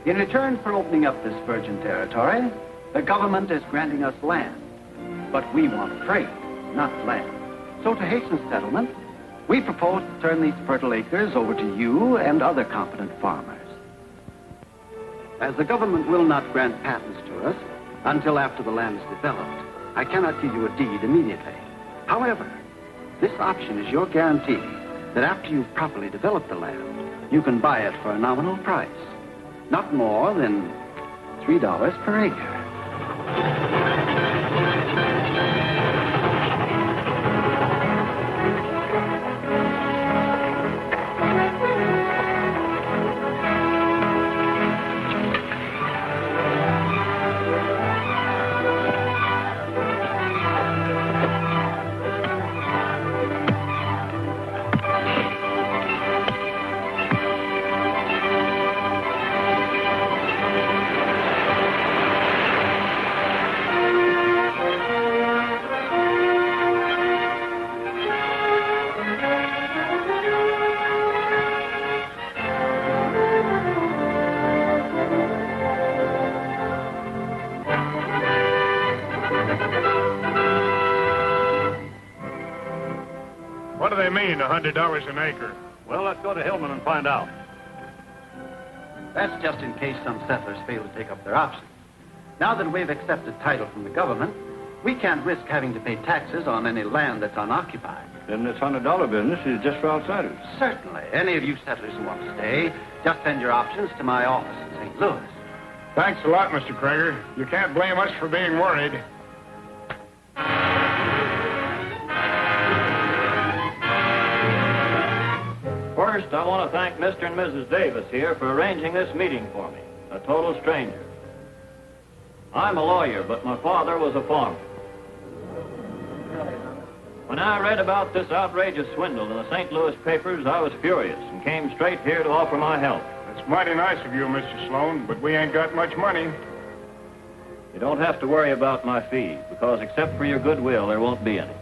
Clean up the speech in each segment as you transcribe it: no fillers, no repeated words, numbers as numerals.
In return for opening up this virgin territory, the government is granting us land. But we want freight, not land. So to hasten settlement, we propose to turn these fertile acres over to you and other competent farmers. As the government will not grant patents to us until after the land is developed, I cannot give you a deed immediately. However, this option is your guarantee that after you've properly developed the land, you can buy it for a nominal price, not more than $3 per acre. What do they mean, $100 an acre? Well, let's go to Hillman and find out. That's just in case some settlers fail to take up their option. Now that we've accepted title from the government, we can't risk having to pay taxes on any land that's unoccupied. Then this $100 business is just for outsiders. Certainly. Any of you settlers who want to stay, just send your options to my office in St. Louis. Thanks a lot, Mr. Krager. You can't blame us for being worried. First, I want to thank Mr. and Mrs. Davis here for arranging this meeting for me, a total stranger. I'm a lawyer, but my father was a farmer. When I read about this outrageous swindle in the St. Louis papers, I was furious and came straight here to offer my help. It's mighty nice of you, Mr. Sloan, but we ain't got much money. You don't have to worry about my fee, because except for your goodwill, there won't be any.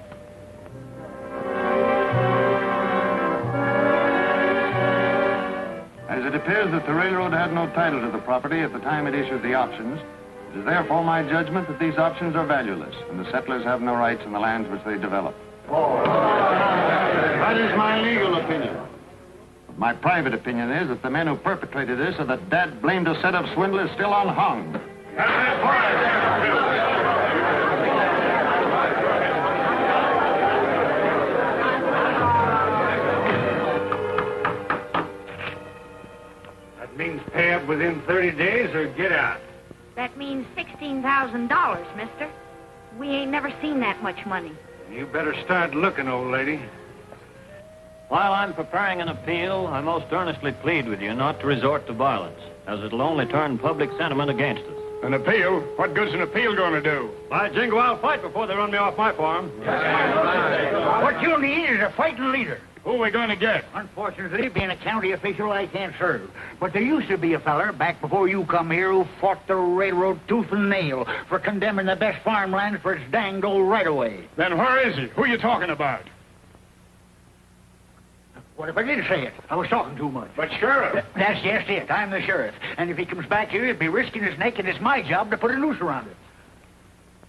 As it appears that the railroad had no title to the property at the time it issued the options, it is therefore my judgment that these options are valueless, and the settlers have no rights in the lands which they develop. That is my legal opinion. My private opinion is that the men who perpetrated this, or the dad-blamed set of swindlers, still unhung. That means pay up within 30 days or get out. That means $16,000, mister. We ain't never seen that much money. You better start looking, old lady. While I'm preparing an appeal, I most earnestly plead with you not to resort to violence, as it'll only turn public sentiment against us. An appeal? What good's an appeal going to do? By jingo, I'll fight before they run me off my farm. What you need is a fighting leader. Who are we going to get? Unfortunately, being a county official, I can't serve. But there used to be a feller back before you come here who fought the railroad tooth and nail for condemning the best farmland for its danged old right-of-way. Then where is he? Who are you talking about? What if I did say it? I was talking too much. But Sheriff. That's just it. I'm the sheriff. And if he comes back here, he'd be risking his neck, and it's my job to put a noose around it.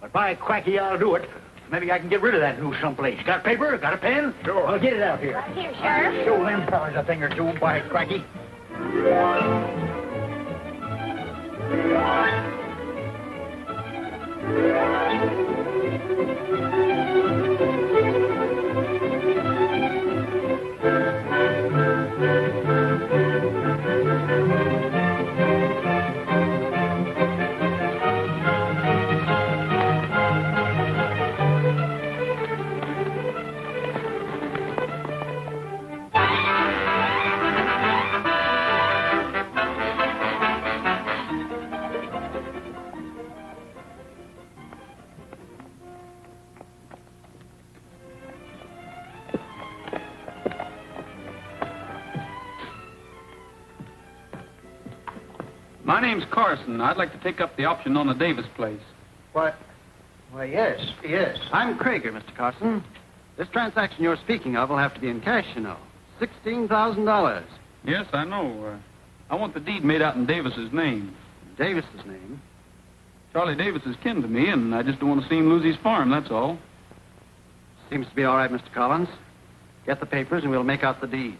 But by cracky, I'll do it. Maybe I can get rid of that noose someplace. Got paper? Got a pen? Sure. I'll get it out here. Here, Sheriff. Show them fellas a thing or two, by cracky. My name's Carson. I'd like to take up the option on the Davis place. What? Why, yes. I'm Krager, Mr. Carson. This transaction you're speaking of will have to be in cash, you know. $16,000. Yes, I know. I want the deed made out in Davis's name. Davis's name? Charlie Davis is kin to me, and I just don't want to see him lose his farm, that's all. Seems to be all right, Mr. Collins. Get the papers and we'll make out the deed.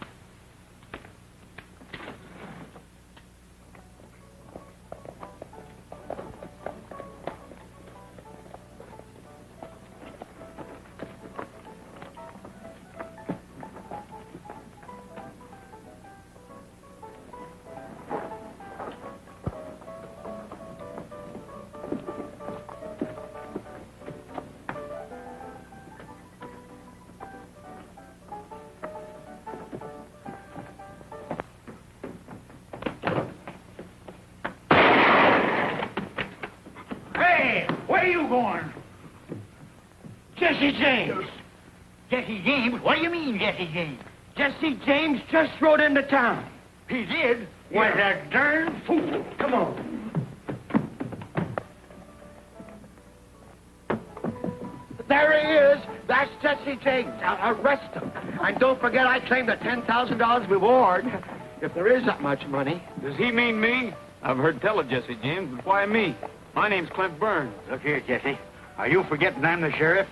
Where are you going? Jesse James. Jesse James? What do you mean, Jesse James? Jesse James just rode into town. He did? What a darn fool. Come on. There he is. That's Jesse James. Now, arrest him. And don't forget I claim the $10,000 reward. If there is that much money. Does he mean me? I've heard tell of Jesse James, but why me? My name's Clint Burns. Look here, Jesse. Are you forgetting I'm the sheriff?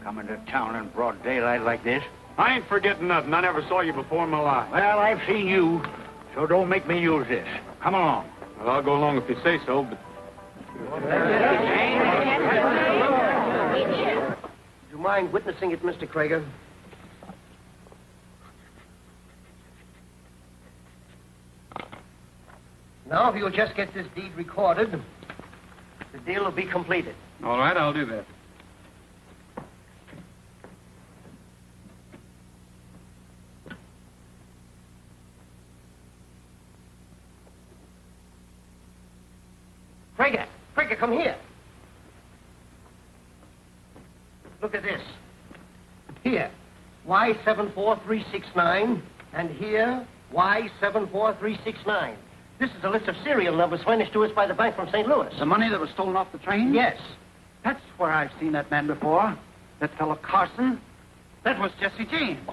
Coming to town in broad daylight like this? I ain't forgetting nothing. I never saw you before in my life. Well, I've seen you, so don't make me use this. Come along. Well, I'll go along if you say so, but... Do you mind witnessing it, Mr. Krager? Now, if you'll just get this deed recorded, the deal will be completed. All right, I'll do that. Krager, come here. Look at this. Here, Y74369, and here, Y74369. This is a list of serial numbers furnished to us by the bank from St. Louis. The money that was stolen off the train? Yes. That's where I've seen that man before. That fellow Carson. That was Jesse James.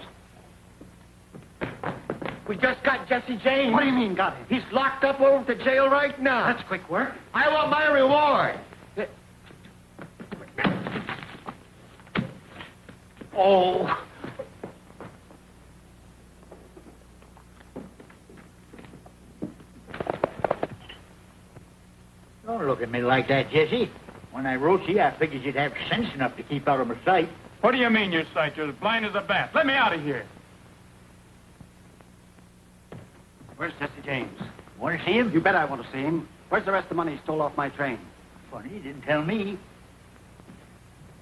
We just got Jesse James. What do you mean, got him? He's locked up over at the jail right now. That's quick work. I want my reward. Oh. Don't look at me like that, Jesse. When I wrote you, I figured you'd have sense enough to keep out of my sight. What do you mean, your sight? You're as blind as a bat. Let me out of here. Where's Jesse James? Want to see him? You bet I want to see him. Where's the rest of the money he stole off my train? Funny, you didn't tell me.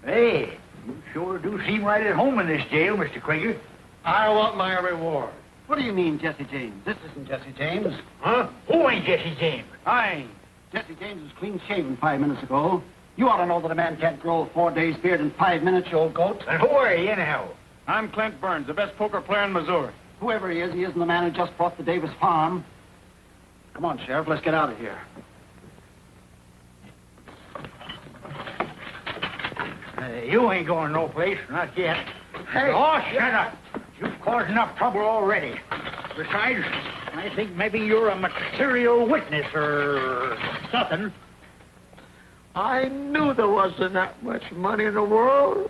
Hey, you sure do seem right at home in this jail, Mr. Krager. I want my reward. What do you mean, Jesse James? This isn't Jesse James. Huh? Who ain't Jesse James? I ain't. Jesse James was clean shaven 5 minutes ago. You ought to know that a man can't grow a 4-day beard in 5 minutes, you old goat. And who are you, anyhow? I'm Clint Burns, the best poker player in Missouri. Whoever he isn't the man who just bought the Davis farm. Come on, Sheriff, let's get out of here. You ain't going no place, not yet. Hey. Oh, shut up. You've caused enough trouble already. Besides, I think maybe you're a material witness or something. I knew there wasn't that much money in the world.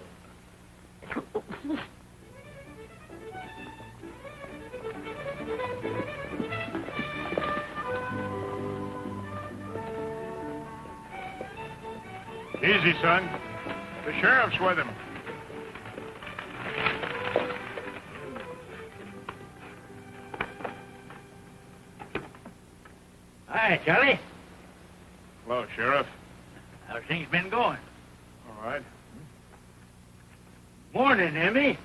Easy, son. The sheriff's with him. Hi, Charlie. Hello, Sheriff. How's things been going? All right. Morning, Emmy.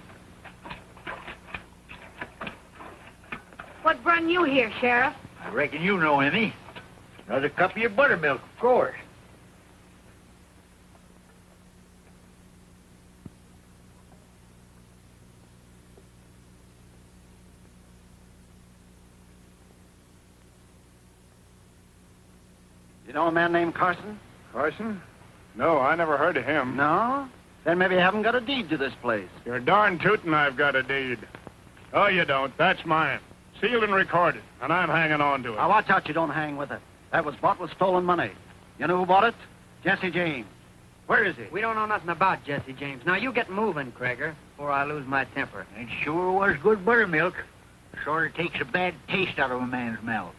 What brung you here, Sheriff? I reckon you know, Emmy. Another cup of your buttermilk, of course. You know a man named Carson? Carson? No, I never heard of him. No? Then maybe you haven't got a deed to this place. You're darn tootin' I've got a deed. Oh, you don't. That's mine. sealed and recorded, and I'm hanging on to it. Now, watch out you don't hang with it. That was bought with stolen money. You know who bought it? Jesse James. Where is he? We don't know nothing about Jesse James. Now, you get moving, Krager, before I lose my temper. It sure was good buttermilk. Sort of takes a bad taste out of a man's mouth.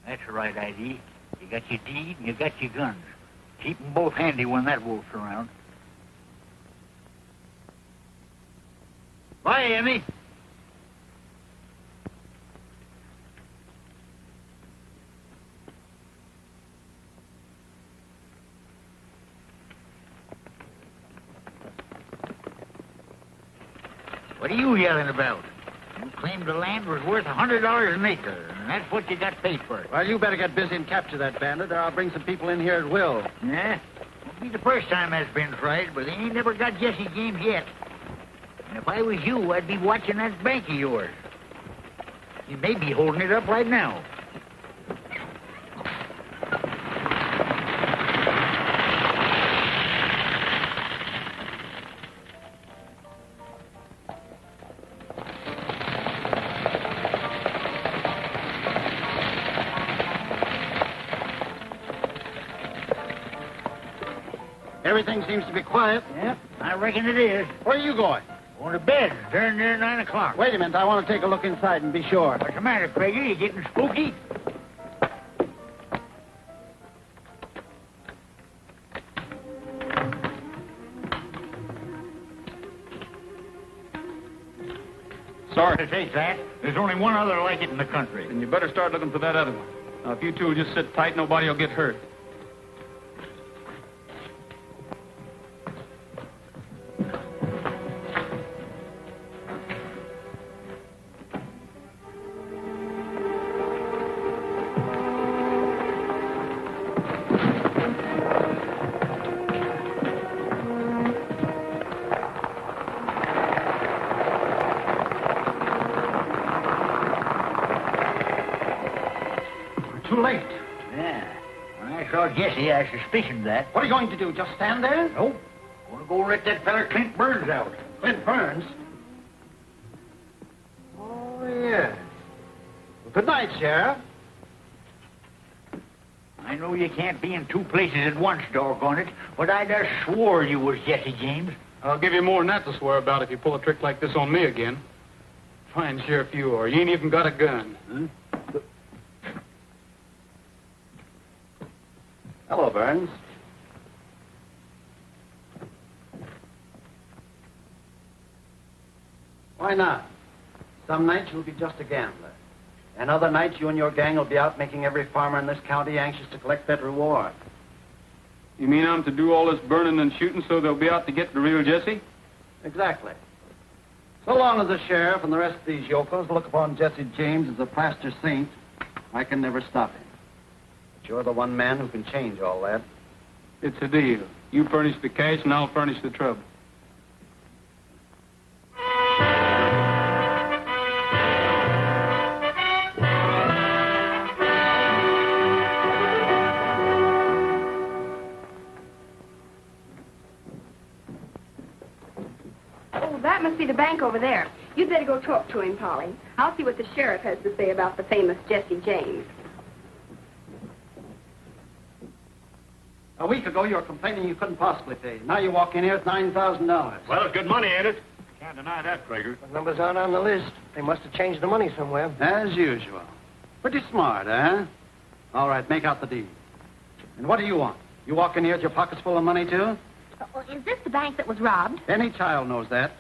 That's the right idea. You got your deed and you got your guns. Keep them both handy when that wolf's around. Bye, Emmy. What are you yelling about? You claimed the land was worth $100 an acre, and that's what you got paid for it. Well, you better get busy and capture that bandit, or I'll bring some people in here at will. Yeah? Won't be the first time that's been tried, but they ain't never got Jesse James yet. And if I was you, I'd be watching that bank of yours. You may be holding it up right now. Everything seems to be quiet. Yep, I reckon it is. Where are you going? Going to bed. Darn near 9 o'clock. Wait a minute. I want to take a look inside and be sure. What's the matter, Krager? You getting spooky? Sorry. To take that, there's only one other like it in the country. And you better start looking for that other one. Now, if you two will just sit tight, nobody will get hurt. Too late. Yeah. When I saw Jesse, I suspicioned that. What are you going to do? Just stand there? Nope. Gonna go let that feller Clint Burns out. Clint Burns? Oh, yes. Well, good night, Sheriff. I know you can't be in two places at once, doggone it, but I just swore you was Jesse James. I'll give you more than that to swear about if you pull a trick like this on me again. Fine sheriff you are. You ain't even got a gun. Hmm? Hello, Burns. Why not? Some nights you'll be just a gambler. And other nights you and your gang will be out making every farmer in this county anxious to collect that reward. You mean I'm to do all this burning and shooting so they'll be out to get the real Jesse? Exactly. So long as the sheriff and the rest of these yokels look upon Jesse James as a plaster saint, I can never stop him. But you're the one man who can change all that. It's a deal. You furnish the cash and I'll furnish the trouble. That must be the bank over there. You'd better go talk to him, Polly. I'll see what the sheriff has to say about the famous Jesse James. A week ago, you were complaining you couldn't possibly pay. Now you walk in here with $9,000. Well, it's good money, ain't it? Can't deny that, Krager. The numbers aren't on the list. They must have changed the money somewhere. As usual. Pretty smart, huh? All right, make out the deed. And what do you want? You walk in here with your pockets full of money, too? Is this the bank that was robbed? Any child knows that.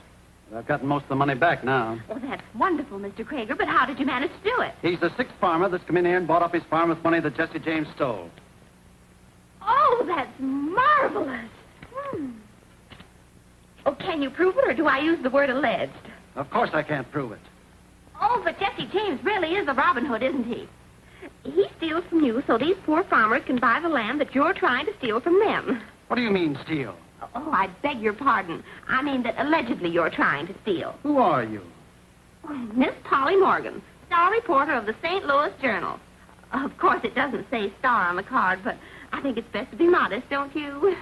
But I've gotten most of the money back now. Oh, that's wonderful, Mr. Krager, but how did you manage to do it? He's the sixth farmer that's come in here and bought up his farm with money that Jesse James stole. Oh, that's marvelous. Oh, can you prove it, or do I use the word alleged? Of course I can't prove it. Oh, but Jesse James really is a Robin Hood, isn't he? He steals from you so these poor farmers can buy the land that you're trying to steal from them. What do you mean, steal? Oh, I beg your pardon. I mean that allegedly you're trying to steal. Who are you? Oh, Miss Polly Morgan, star reporter of the St. Louis Journal. Of course, it doesn't say star on the card, but I think it's best to be modest, don't you?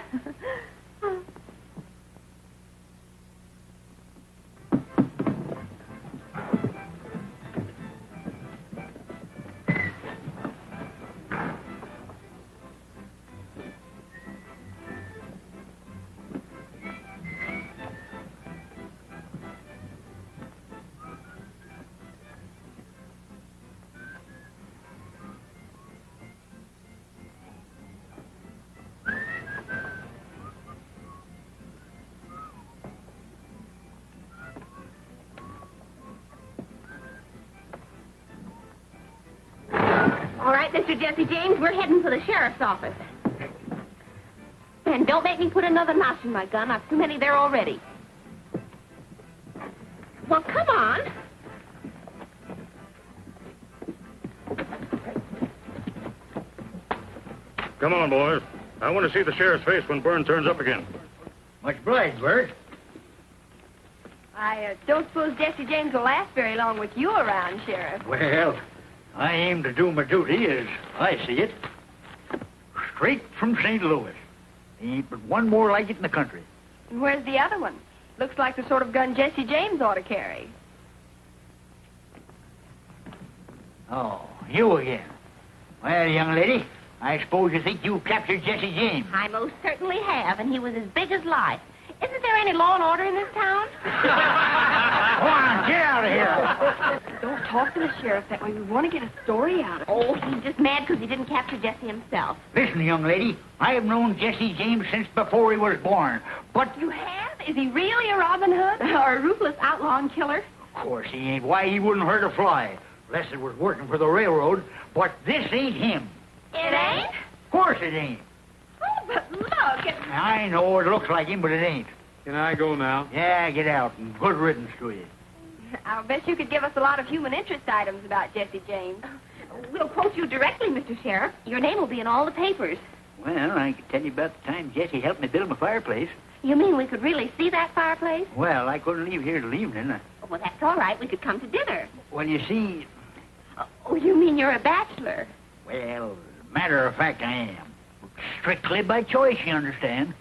right, Mr. Jesse James, we're heading for the sheriff's office. And don't make me put another notch in my gun. I've too many there already. Well, come on. Come on, boys. I want to see the sheriff's face when Burns turns up again. Much obliged, Bert. I don't suppose Jesse James will last very long with you around, Sheriff. Well, I aim to do my duty as I see it. Straight from St. Louis. Ain't but one more like it in the country. And where's the other one? Looks like the sort of gun Jesse James ought to carry. Oh, you again. Well, young lady, I suppose you think you captured Jesse James. I most certainly have, and he was as big as life. Isn't there any law and order in this town? Go on, get out of here. Don't talk to the sheriff that way. We want to get a story out of him. Oh, he's just mad because he didn't capture Jesse himself. Listen, young lady, I have known Jesse James since before he was born. But You have? Is he really a Robin Hood? Or a ruthless outlaw and killer? of course he ain't. Why, he wouldn't hurt a fly. Unless it was working for the railroad. But this ain't him. It ain't? Of course it ain't. Oh, but look. I know it looks like him, but it ain't. Can I go now? Yeah, get out, and good riddance to you. I'll bet you could give us a lot of human interest items about Jesse James. We'll quote you directly, Mr. Sheriff. Your name will be in all the papers. Well, I could tell you about the time Jesse helped me build my fireplace. You mean we could really see that fireplace? Well, I couldn't leave here till evening. Well, that's all right. We could come to dinner. Well, you see... Oh, you mean you're a bachelor? Well, matter of fact, I am. Strictly by choice, you understand.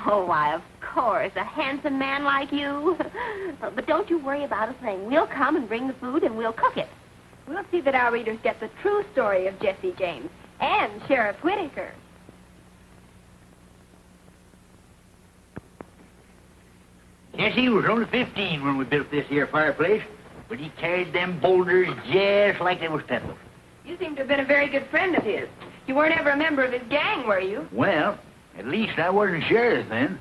Oh, why, of course. A handsome man like you. But don't you worry about a thing. We'll come and bring the food, and we'll cook it. We'll see that our readers get the true story of Jesse James and Sheriff Whittaker. Jesse was only 15 when we built this here fireplace, but he carried them boulders just like they was pebbles. You seem to have been a very good friend of his. You weren't ever a member of his gang, were you? Well, at least I wasn't sheriff then.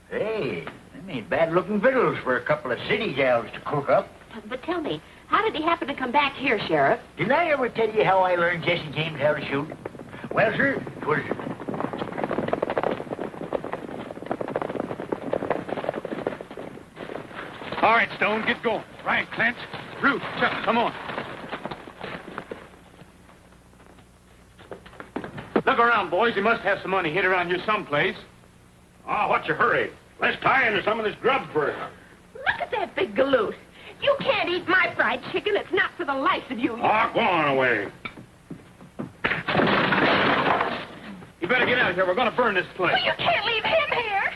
Hey, them ain't bad-looking victuals for a couple of city gals to cook up. But tell me, how did he happen to come back here, Sheriff? Didn't I ever tell you how I learned Jesse James how to shoot? Well, sir, 'twas... All right, Stone, get going. Right, Clint. Ruth, Chuck, come on. Look around, boys. You must have some money hid around here someplace. Oh, what's your hurry? Let's tie into some of this grub first. Look at that big galoot. You can't eat my fried chicken. It's not for the life of you. Oh, go on away. You better get out of here. We're going to burn this place. Well, you can't leave him here.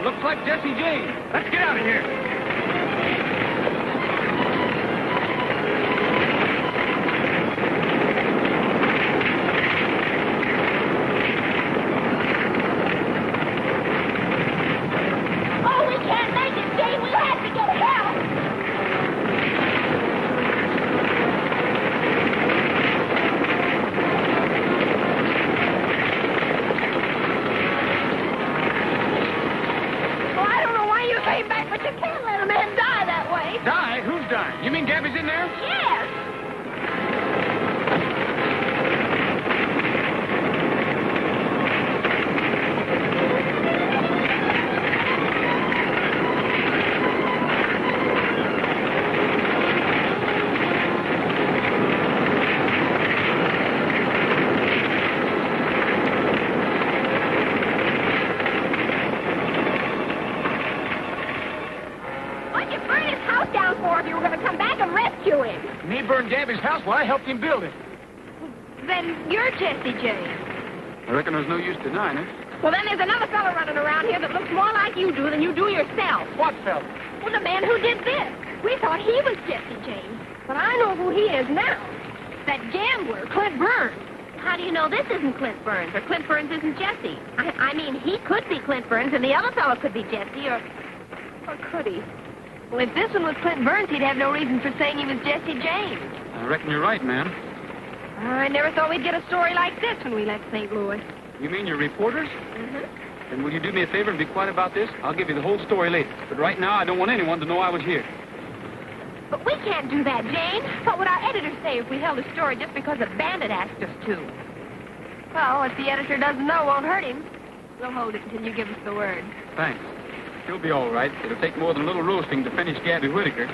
Looks like Jesse James. Let's get out of here. Oh, we can't make it, Jane. We'll have to get help. Die? Who's dying? You mean Gabby's in there? Yes. Me burn Gabby's house while I helped him build it. Then you're Jesse James. I reckon there's no use denying it. Well, then there's another fellow running around here that looks more like you do than you do yourself. What fella? Well, the man who did this. We thought he was Jesse James. But I know who he is now. That gambler, Clint Burns. How do you know this isn't Clint Burns, or Clint Burns isn't Jesse? I mean, he could be Clint Burns, and the other fellow could be Jesse, or could he? Well, if this one was Clint Burns, he'd have no reason for saying he was Jesse James. I reckon you're right, ma'am. I never thought we'd get a story like this when we left St. Louis. You mean you're reporters? Mm-hmm. Then will you do me a favor and be quiet about this? I'll give you the whole story later. But right now, I don't want anyone to know I was here. But we can't do that, Jane. What would our editor say if we held a story just because a bandit asked us to? Well, if the editor doesn't know, won't hurt him. We'll hold it until you give us the word. Thanks. She'll be all right. It'll take more than a little roasting to finish Gabby Whittaker.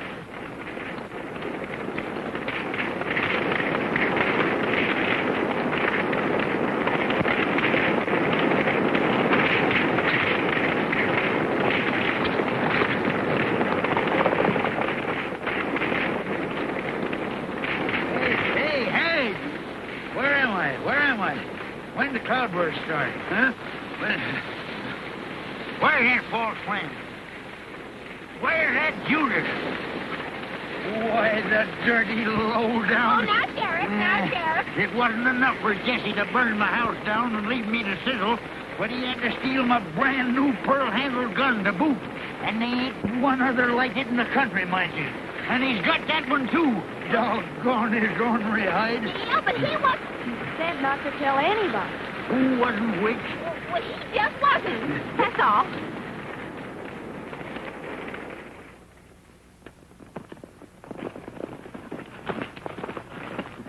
When the cloudburst start, huh? Where's that false friend? Where's that Judas? Why, the dirty low-down... Oh, now, Sheriff, now, Sheriff. It wasn't enough for Jesse to burn my house down and leave me to sizzle, but he had to steal my brand-new pearl-handled gun to boot. And there ain't one other like it in the country, mind you. And he's got that one, too. Doggone his ornery hide. Yeah, but he wasn't... He said not to tell anybody. Who wasn't which? Well, he just wasn't. That's all.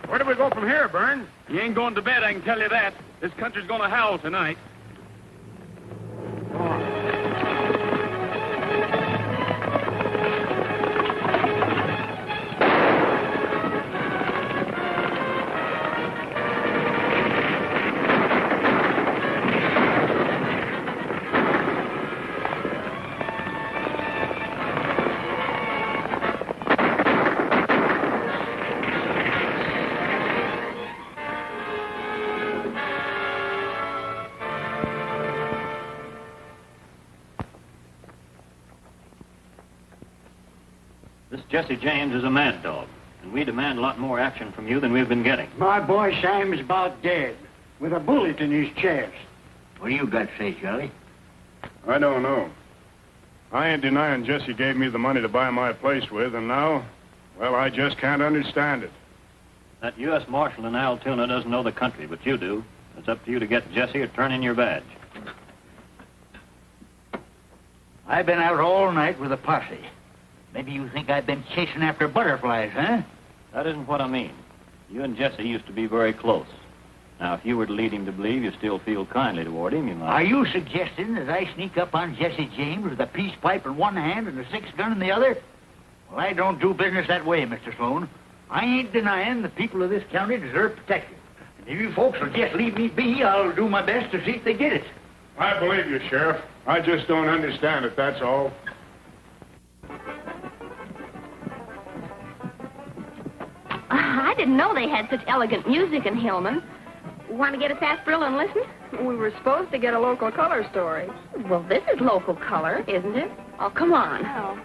Where do we go from here, Burns? You ain't going to bed, I can tell you that. This country's going to howl tonight. This Jesse James is a mad dog, and we demand a lot more action from you than we've been getting. My boy Sam's about dead, with a bullet in his chest. What do you got to say, Charlie? I don't know. I ain't denying Jesse gave me the money to buy my place with, and now, well, I just can't understand it. That U.S. Marshal in Altoona doesn't know the country, but you do. It's up to you to get Jesse or turn in your badge. I've been out all night with a posse. Maybe you think I've been chasing after butterflies, huh? That isn't what I mean. You and Jesse used to be very close. Now, if you were to lead him to believe you still feel kindly toward him, you might... Are you suggesting that I sneak up on Jesse James with a peace pipe in one hand and a six-gun in the other? Well, I don't do business that way, Mr. Sloan. I ain't denying the people of this county deserve protection. And if you folks will just leave me be, I'll do my best to see if they get it. I believe you, Sheriff. I just don't understand it, that's all. I didn't know they had such elegant music in Hillman. Want to get a sarsaparilla and listen? We were supposed to get a local color story. Well, this is local color, isn't it? Oh, come on. Oh.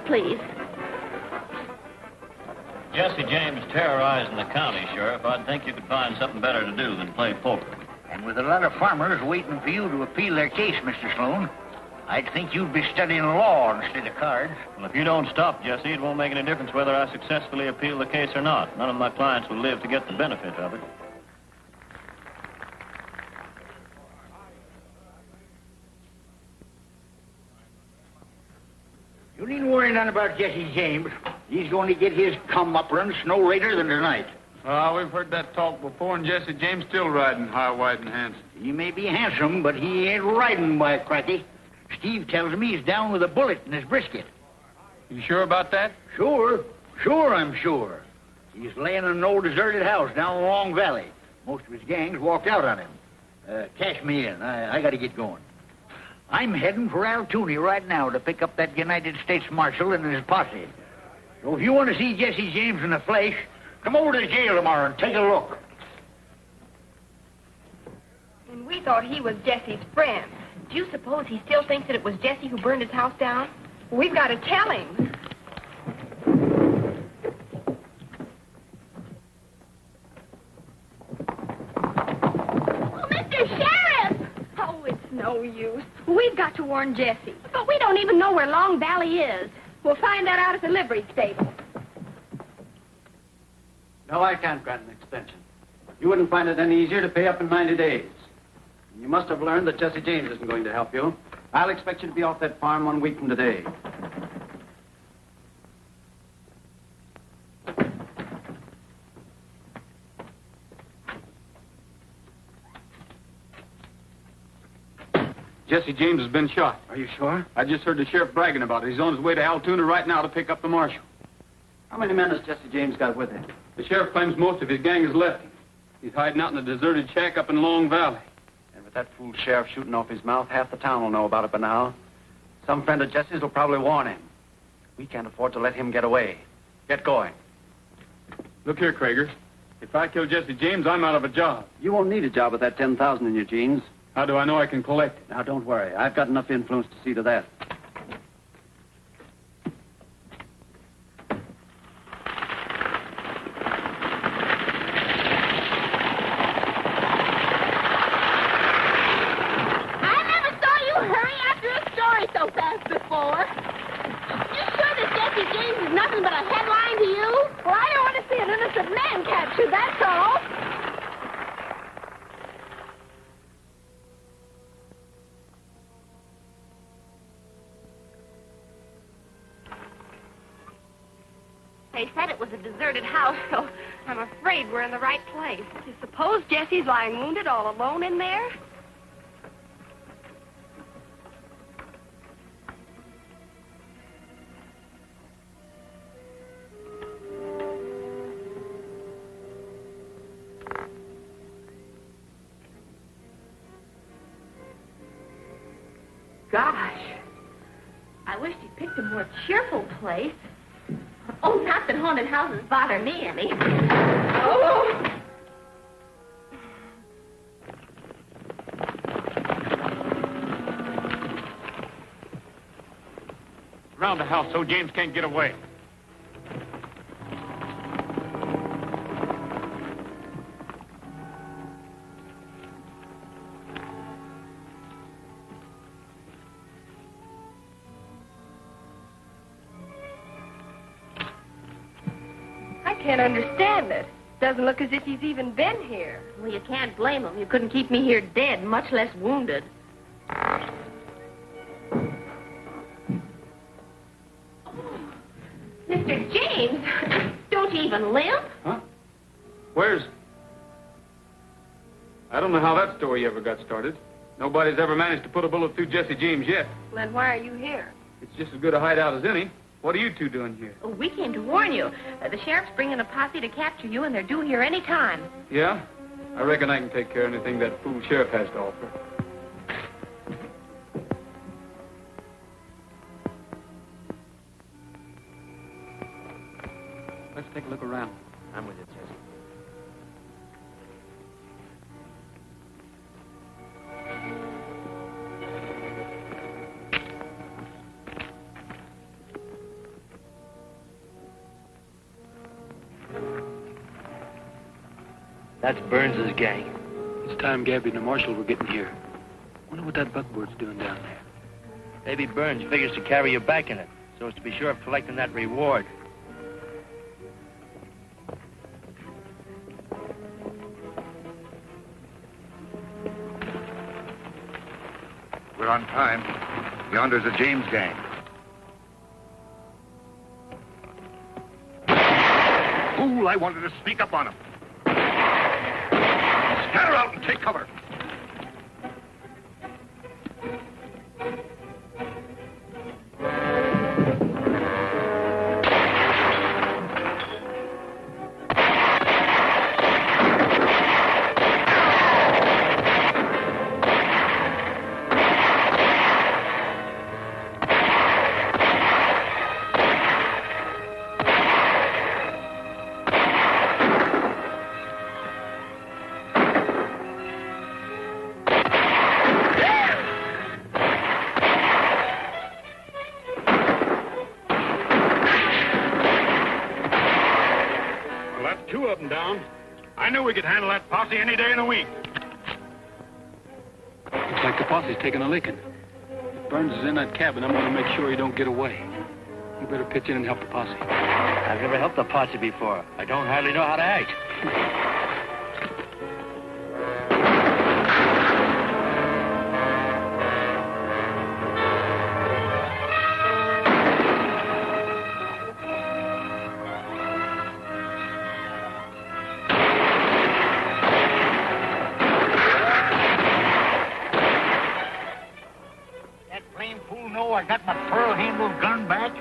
Please. Jesse James terrorizing the county, Sheriff. I'd think you could find something better to do than play poker. And with a lot of farmers waiting for you to appeal their case, Mr. Sloan, I'd think you'd be studying law instead of cards. Well, if you don't stop, Jesse, it won't make any difference whether I successfully appeal the case or not. None of my clients will live to get the benefit of it. You needn't worry none about Jesse James. He's going to get his come-up-run no later than tonight. We've heard that talk before, and Jesse James still riding high, wide, and handsome. He may be handsome, but he ain't riding, by cracky. Steve tells me he's down with a bullet in his brisket. You sure about that? Sure. I'm sure. He's laying in an old deserted house down the Long Valley. Most of his gangs walked out on him. Cash me in. I got to get going. I'm heading for Altoona right now to pick up that United States Marshal and his posse. So if you want to see Jesse James in the flesh, come over to the jail tomorrow and take a look. And we thought he was Jesse's friend. Do you suppose he still thinks that it was Jesse who burned his house down? We've got to tell him. Oh, Mr. Sheriff! Oh, it's no use. We've got to warn Jesse. But we don't even know where Long Valley is. We'll find that out at the livery stable. No, I can't grant an extension. You wouldn't find it any easier to pay up in 90 days. You must have learned that Jesse James isn't going to help you. I'll expect you to be off that farm 1 week from today. Jesse James has been shot. Are you sure? I just heard the sheriff bragging about it. He's on his way to Altoona right now to pick up the marshal. How many men has Jesse James got with him? The sheriff claims most of his gang has left him. He's hiding out in a deserted shack up in Long Valley. And with that fool sheriff shooting off his mouth, half the town will know about it by now. Some friend of Jesse's will probably warn him. We can't afford to let him get away. Get going. Look here, Krager. If I kill Jesse James, I'm out of a job. You won't need a job with that $10,000 in your jeans. How do I know I can collect it? Now, don't worry. I've got enough influence to see to that. I never saw you hurry after a story so fast before. You sure that Jesse James is nothing but a headline to you? Well, I don't want to see an innocent man captured, that's all. They said it was a deserted house, so I'm afraid we're in the right place. You suppose Jesse's lying wounded all alone in there? Gosh, I wish he'd picked a more cheerful place. Oh, not that haunted houses bother me any. Oh! Around the house so James can't get away. I can't understand it. Doesn't look as if he's even been here. Well, you can't blame him. You couldn't keep me here dead, much less wounded. Mr. James, don't you even limp? Huh? Where's... I don't know how that story ever got started. Nobody's ever managed to put a bullet through Jesse James yet. Then why are you here? It's just as good a hideout as any. What are you two doing here? Oh, we came to warn you. The sheriff's bringing a posse to capture you, and they're due here any time. Yeah? I reckon I can take care of anything that fool sheriff has to offer. Let's take a look around. I'm with you, Jesse. That's Burns' gang. It's time Gabby and the marshal were getting here. Wonder what that buckboard's doing down there. Maybe Burns figures to carry you back in it, so as to be sure of collecting that reward. We're on time. Yonder's a James gang. Fool, I wanted to sneak up on him. Scatter out and take cover. got 2 of them down. I knew we could handle that posse any day in the week. Looks like the posse's taking a licking. If Burns is in that cabin, I'm going to make sure he don't get away. You better pitch in and help the posse. I've never helped a posse before. I don't hardly know how to act. That blame fool know I got my pearl-handled gun back?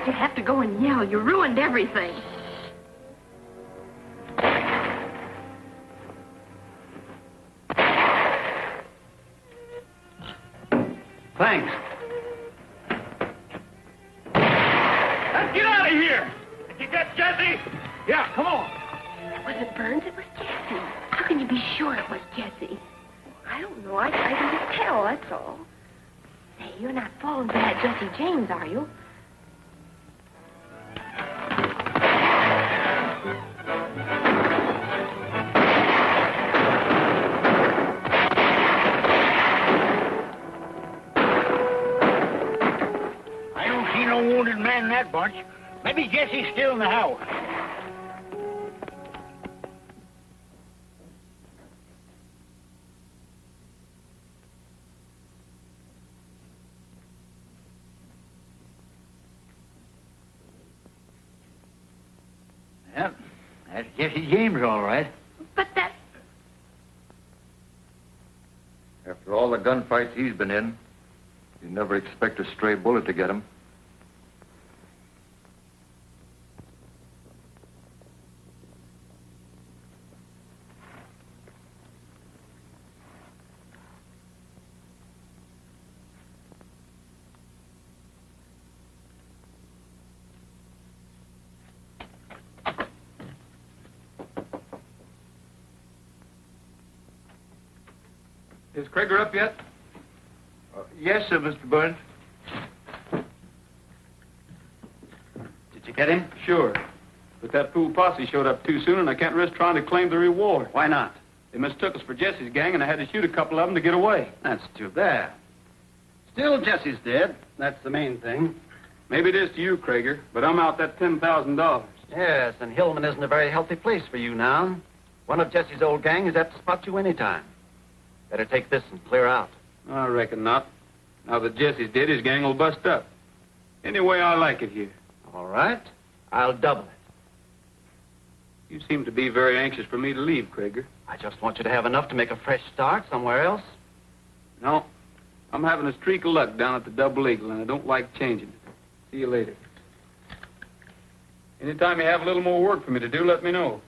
You have to go and yell. You ruined everything. Thanks. Let's get out of here! Did you get Jesse? Yeah, come on. Was it Burns? It was Jesse. How can you be sure it was Jesse? I don't know. I can just tell, that's all. Hey, you're not falling for that Jesse James, are you? I don't see no wounded man in that bunch. Maybe Jesse's still in the house. Yep, that's Jesse James, all right. But that... After all the gunfights he's been in, you never expect a stray bullet to get him. Is Krager up yet? Yes, sir, Mr. Burns. Did you get him? Sure. But that fool posse showed up too soon, and I can't risk trying to claim the reward. Why not? They mistook us for Jesse's gang, and I had to shoot a couple of them to get away. That's too bad. Still, Jesse's dead. That's the main thing. Maybe it is to you, Krager, but I'm out that $10,000. Yes, and Hillman isn't a very healthy place for you now. One of Jesse's old gang is apt to spot you anytime. Better take this and clear out. I reckon not. Now that Jesse's dead, his gang will bust up. Anyway, I like it here. All right. I'll double it. You seem to be very anxious for me to leave, Krager. I just want you to have enough to make a fresh start somewhere else. No, I'm having a streak of luck down at the Double Eagle, and I don't like changing it. See you later. Anytime you have a little more work for me to do, let me know.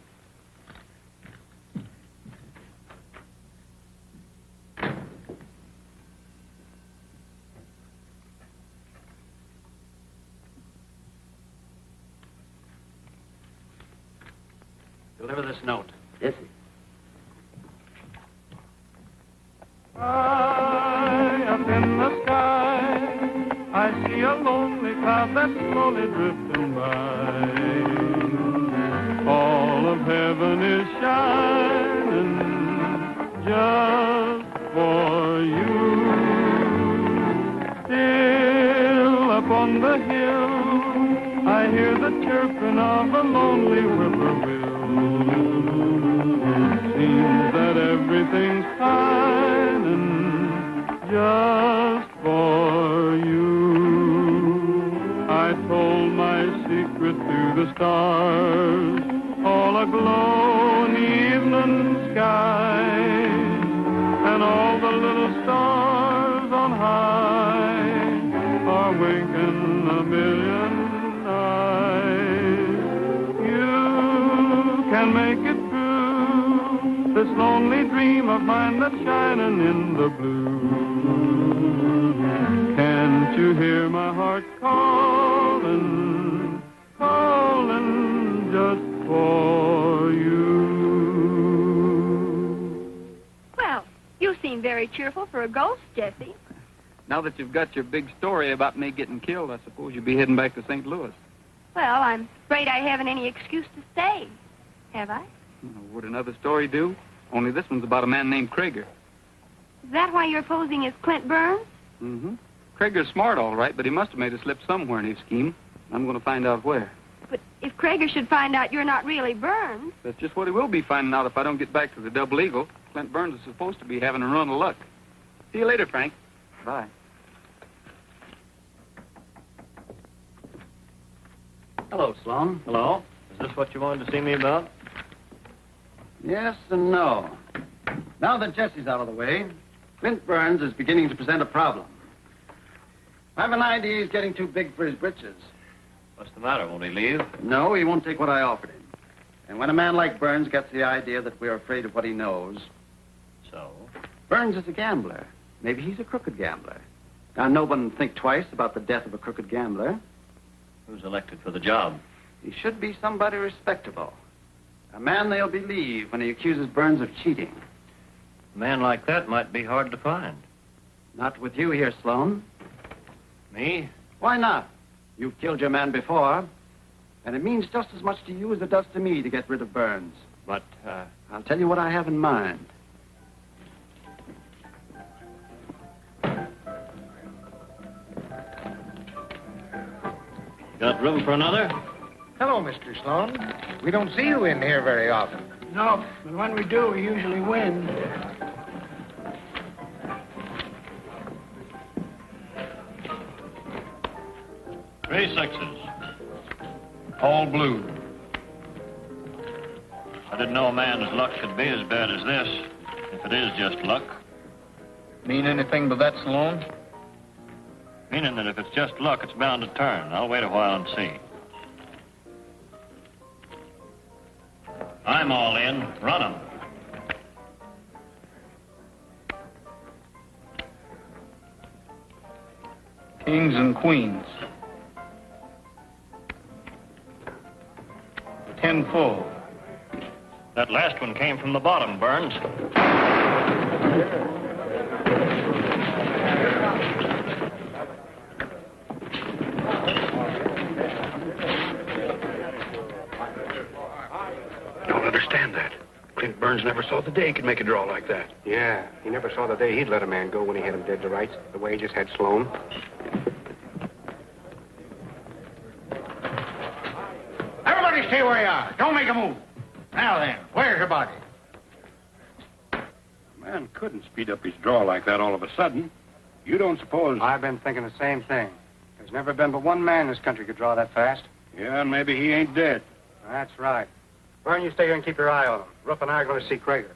Deliver this note. Jesse. High up in the sky, I see a lonely cloud that's slowly drifting by. All of heaven is shining just for you. Still up on the hill, I hear the chirping of a lonely whippoorwill. Seems that everything's shining just for you. I told my secret to the stars, all aglow in the evening sky, and all the little stars on high wink in a million eyes. You can make it true, this lonely dream of mine that's shining in the blue. Can't you hear my heart calling, calling just for you? Well, you seem very cheerful for a ghost, Jesse. Now that you've got your big story about me getting killed, I suppose you'll be heading back to St. Louis. Well, I'm afraid I haven't any excuse to stay. Have I? Would another story do? Only this one's about a man named Krager. Is that why you're posing as Clint Burns? Mm-hmm. Krager's smart, all right, but he must have made a slip somewhere in his scheme. I'm going to find out where. But if Krager should find out you're not really Burns... That's just what he will be finding out if I don't get back to the Double Eagle. Clint Burns is supposed to be having a run of luck. See you later, Frank. Bye. Hello, Sloan. Hello. Is this what you wanted to see me about? Yes and no. Now that Jesse's out of the way, Clint Burns is beginning to present a problem. I have an idea he's getting too big for his britches. What's the matter? Won't he leave? No, he won't take what I offered him. And when a man like Burns gets the idea that we're afraid of what he knows... So? Burns is a gambler. Maybe he's a crooked gambler. Now, no one think twice about the death of a crooked gambler. Who's elected for the job? He should be somebody respectable. A man they'll believe when he accuses Burns of cheating. A man like that might be hard to find. Not with you here, Sloan. Me? Why not? You've killed your man before. And it means just as much to you as it does to me to get rid of Burns. But, I'll tell you what I have in mind. Got room for another? Hello, Mr. Sloan. We don't see you in here very often. No, but when we do, we usually win. 3 6s. All blue. I didn't know a man's luck could be as bad as this, if it is just luck. Mean anything by that, Sloan? Meaning that if it's just luck, it's bound to turn. I'll wait a while and see. I'm all in. Run 'em. Kings and queens. 10 full. That last one came from the bottom, Burns. Don't understand that. Clint Burns never saw the day he could make a draw like that. Yeah, he never saw the day he'd let a man go when he had him dead to rights, the way he just had Sloan. Everybody stay where you are. Don't make a move. Now then, where's your body? A man couldn't speed up his draw like that all of a sudden. You don't suppose... I've been thinking the same thing. There's never been but one man in this country could draw that fast. Yeah, and maybe he ain't dead. That's right. Burn, you stay here and keep your eye on him. Ruff and I are going to see Krager.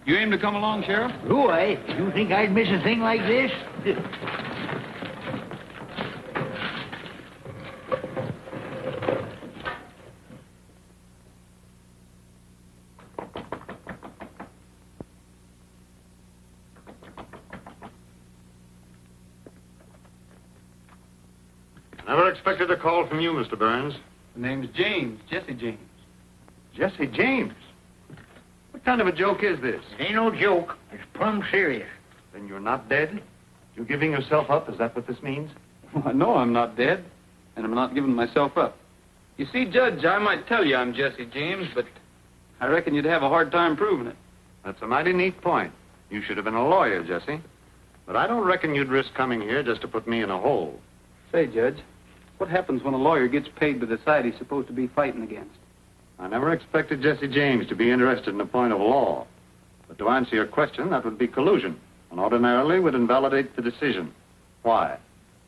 You aim to come along, Sheriff? Who, eh? You think I'd miss a thing like this? Never expected a call from you, Mr. Burns. The name's James, Jesse James. Jesse James? What kind of a joke is this? It ain't no joke. It's plumb serious. Then you're not dead? You giving yourself up? Is that what this means? Well, I know I'm not dead, and I'm not giving myself up. You see, Judge, I might tell you I'm Jesse James, but I reckon you'd have a hard time proving it. That's a mighty neat point. You should have been a lawyer, Jesse. But I don't reckon you'd risk coming here just to put me in a hole. Say, Judge, what happens when a lawyer gets paid by the side he's supposed to be fighting against? I never expected Jesse James to be interested in a point of law. But to answer your question, that would be collusion, and ordinarily would invalidate the decision. Why?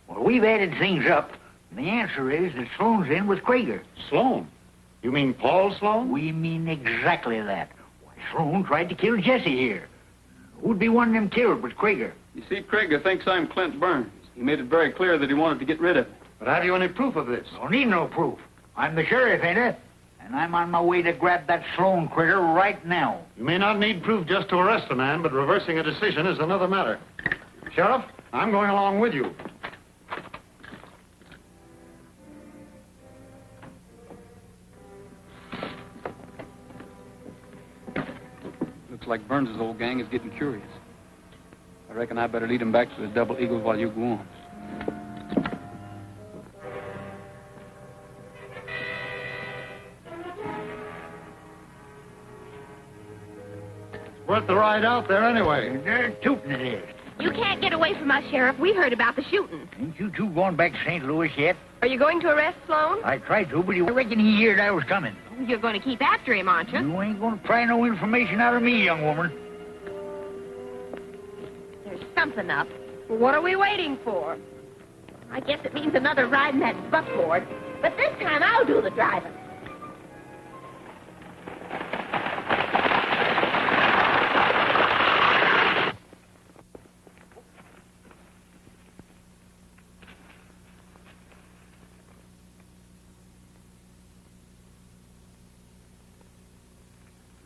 Well, we've added things up. And the answer is that Sloan's in with Krager. Sloan? You mean Paul Sloan? We mean exactly that. Why, Sloan tried to kill Jesse here. Who'd be wanting him killed but Krager? You see, Krieger thinks I'm Clint Burns. He made it very clear that he wanted to get rid of me. But have you any proof of this? Don't need no proof. I'm the sheriff, ain't I? And I'm on my way to grab that Sloan critter right now. You may not need proof just to arrest a man, but reversing a decision is another matter. Sheriff, I'm going along with you. Looks like Burns' old gang is getting curious. I reckon I better lead him back to the Double Eagle while you go on. Worth the ride out there anyway. They're tootin' it is. You can't get away from us, Sheriff. We heard about the shooting. Ain't you two going back to St. Louis yet? Are you going to arrest Sloan? I tried to, but I reckon he heard I was coming. You're going to keep after him, aren't you? You ain't going to pry no information out of me, young woman. There's something up. Well, what are we waiting for? I guess it means another ride in that buckboard. But this time I'll do the driving.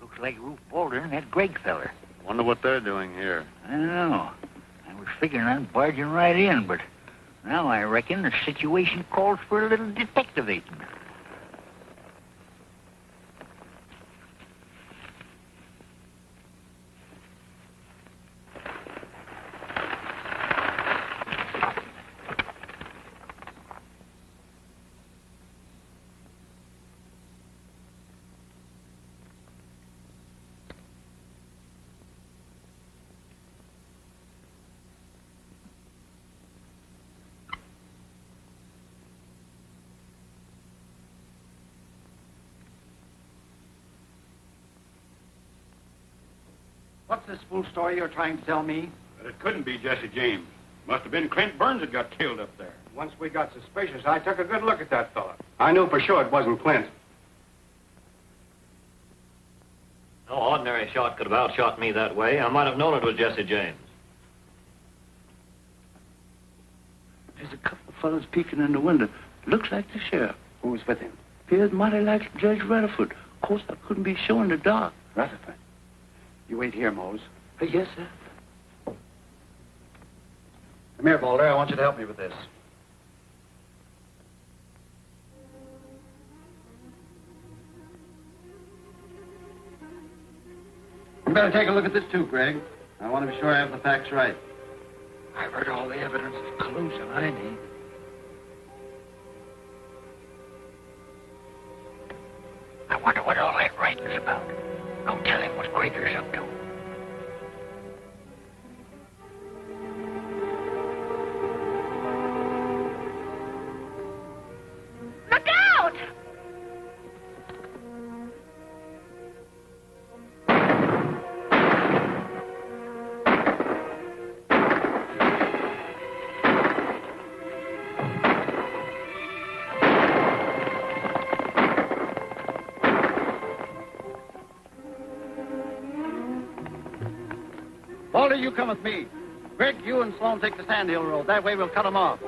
Looks like Ruth Boulder and that Greg feller. Wonder what they're doing here. I don't know. I was figuring on barging right in, but now I reckon the situation calls for a little detectivating. What's this fool story you're trying to tell me? But it couldn't be Jesse James. Must have been Clint Burns that got killed up there. Once we got suspicious, I took a good look at that fella. I knew for sure it wasn't Clint. No ordinary shot could have outshot me that way. I might have known it was Jesse James. There's a couple of fellows peeking in the window. Looks like the sheriff. Who was with him? Appears mighty like Judge Rutherford. Of course, I couldn't be sure in the dark. Rutherford. You wait here, Mose. Yes, sir. Come here, Boulder. I want you to help me with this. You better take a look at this, too, Greg. I want to be sure I have the facts right. I've heard all the evidence of collusion I need. I wonder what all that writing's about. Don't tell him what Krieger's up to. Look out! Boulder, you come with me. Greg, you and Sloan take the Sandhill Road. That way we'll cut them off.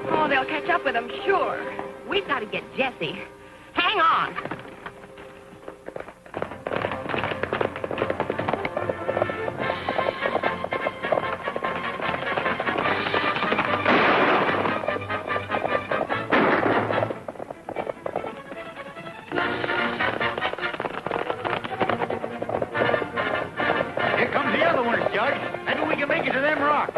Oh, they'll catch up with them, sure. We've got to get Jesse. Hang on. Here comes the other one, Judge. Maybe we can make it to them rocks.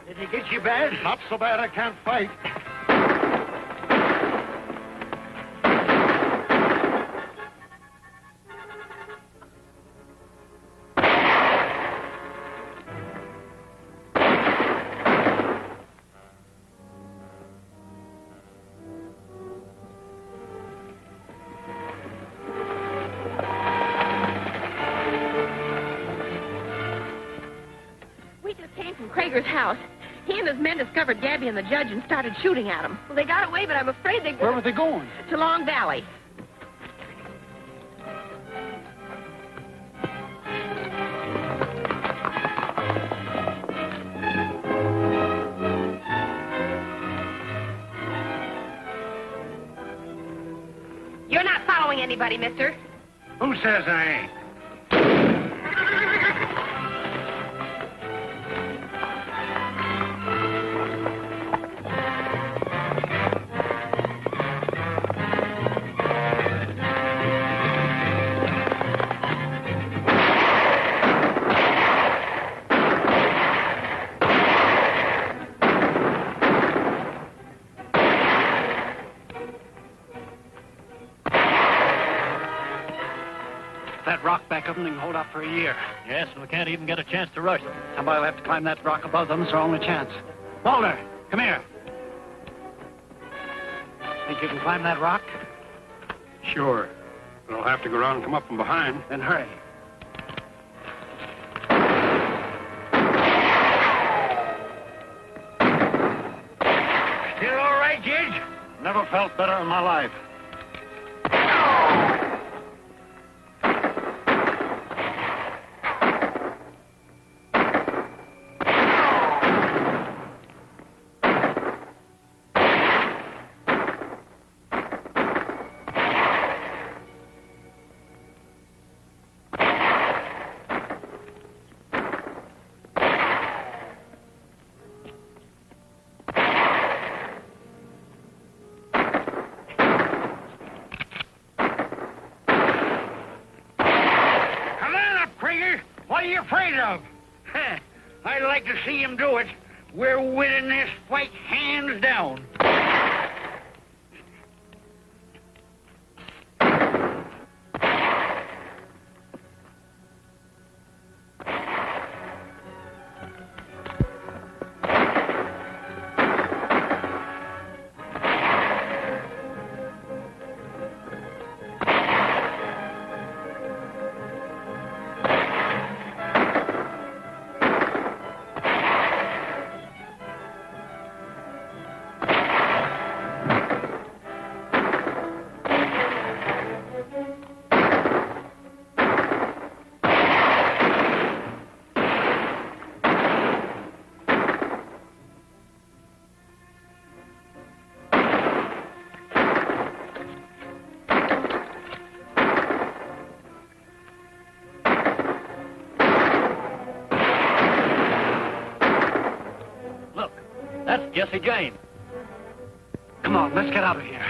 Did he get you bad? Not so bad I can't fight. Prager's house. He and his men discovered Gabby and the judge and started shooting at him. Well, they got away, but I'm afraid they... Where were they going? To Long Valley. You're not following anybody, mister. Who says I ain't? That rock back of them can hold out for a year. Yes, and we can't even get a chance to rush them. Somebody will have to climb that rock above them. It's our only chance. Mulder, come here. Think you can climb that rock? Sure. But I'll have to go around and come up from behind. Then hurry. Still all right, Judge? Never felt better in my life. What are you afraid of? I'd like to see him do it. We're winning this fight hands down. That's Jesse James. Come on, let's get out of here.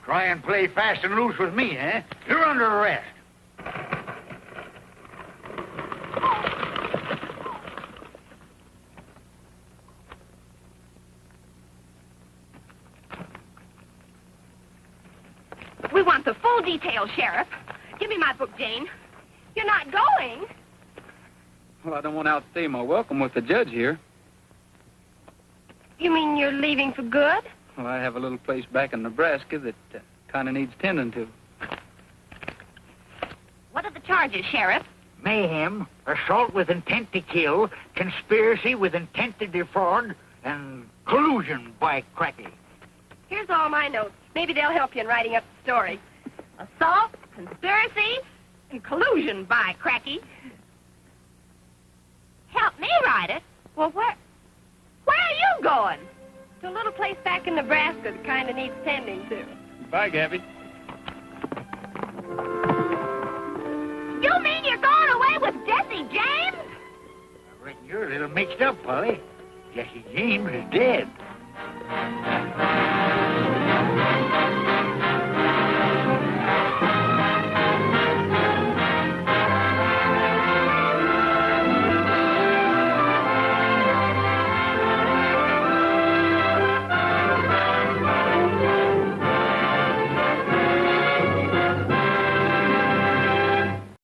Try and play fast and loose with me, eh? You're under arrest. We want the full details, Sheriff. Give me my book, Jane. You're not going. Well, I don't want to outstay my welcome with the judge here. You mean you're leaving for good? Well, I have a little place back in Nebraska that kind of needs tending to. What are the charges, Sheriff? Mayhem, assault with intent to kill, conspiracy with intent to defraud, and collusion by cracky. Here's all my notes. Maybe they'll help you in writing up the story. Assault, conspiracy, and collusion by cracky. Help me write it? Well, where are you going? To a little place back in Nebraska that kind of needs tending to. Bye, Gabby. You mean you're going away with Jesse James? I reckon you're a little mixed up, Polly. Jesse James is dead.